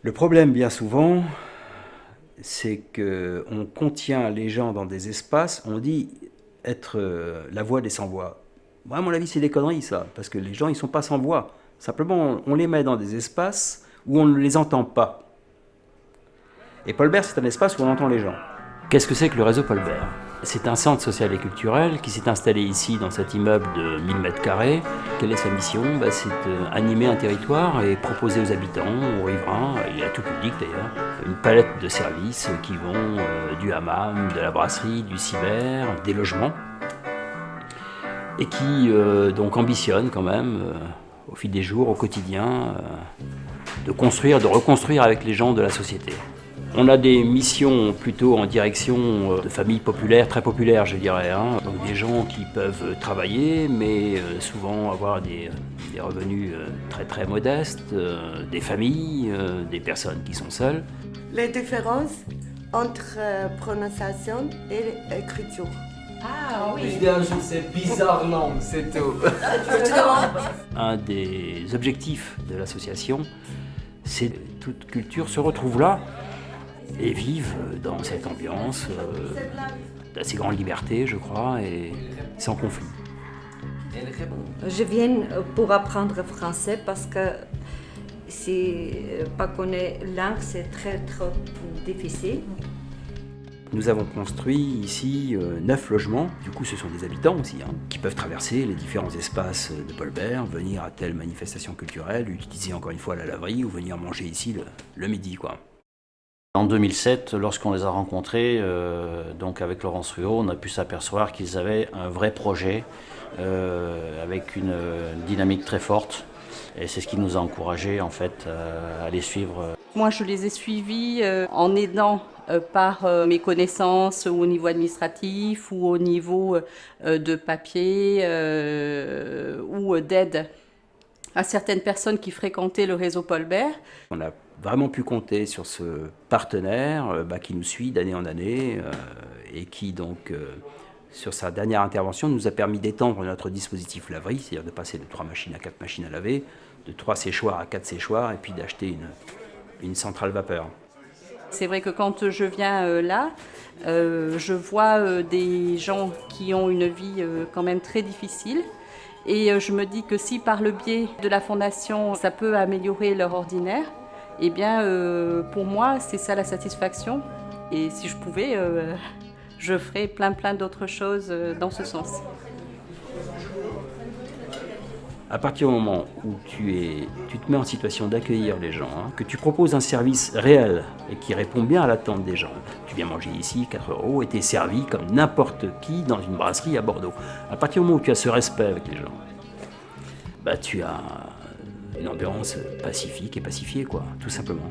Le problème, bien souvent, c'est qu'on contient les gens dans des espaces, on dit être la voix des sans-voix. Moi, à mon avis, c'est des conneries, ça, parce que les gens, ils sont pas sans voix. Simplement, on les met dans des espaces où on ne les entend pas. Et Paul Bert, c'est un espace où on entend les gens. Qu'est-ce que c'est que le réseau Paul Bert ? C'est un centre social et culturel qui s'est installé ici dans cet immeuble de 1000 m². Quelle est sa mission ? C'est animer un territoire et proposer aux habitants, aux riverains, et à tout public d'ailleurs, une palette de services qui vont du hammam, de la brasserie, du cyber, des logements, et qui donc ambitionne quand même, au fil des jours, au quotidien, de construire, de reconstruire avec les gens de la société. On a des missions plutôt en direction de familles populaires, très populaires je dirais. Donc des gens qui peuvent travailler mais souvent avoir des revenus très très modestes, des familles, des personnes qui sont seules. Les différences entre prononciation et écriture. Ah oui. Je dis un jour, c'est bizarre langue, c'est tout. Un des objectifs de l'association, c'est que toute culture se retrouve là et vive dans cette ambiance d'assez grande liberté, je crois, et sans conflit. Je viens pour apprendre français parce que si pas connaître la langue, c'est très trop difficile. Nous avons construit ici 9 logements, du coup ce sont des habitants aussi, qui peuvent traverser les différents espaces de Paul Bert, venir à telle manifestation culturelle, utiliser encore une fois la laverie ou venir manger ici le midi, quoi. En 2007, lorsqu'on les a rencontrés, donc avec Laurence Ruot, on a pu s'apercevoir qu'ils avaient un vrai projet avec une dynamique très forte. Et c'est ce qui nous a encouragés en fait à les suivre. Moi, je les ai suivis en aidant par mes connaissances au niveau administratif ou au niveau de papier ou d'aide à certaines personnes qui fréquentaient le réseau Paul Bert. On a vraiment pu compter sur ce partenaire qui nous suit d'année en année et qui donc, sur sa dernière intervention, nous a permis d'étendre notre dispositif laverie, c'est-à-dire de passer de 3 machines à 4 machines à laver, de 3 séchoirs à 4 séchoirs et puis d'acheter une centrale vapeur. C'est vrai que quand je viens là, je vois des gens qui ont une vie quand même très difficile. Et je me dis que si par le biais de la fondation, ça peut améliorer leur ordinaire, eh bien pour moi, c'est ça la satisfaction. Et si je pouvais, je ferais plein d'autres choses dans ce sens. À partir du moment où tu te mets en situation d'accueillir les gens, que tu proposes un service réel et qui répond bien à l'attente des gens, tu viens manger ici, 4 € et tu es servi comme n'importe qui dans une brasserie à Bordeaux. À partir du moment où tu as ce respect avec les gens, tu as une ambiance pacifique et pacifiée, quoi, tout simplement.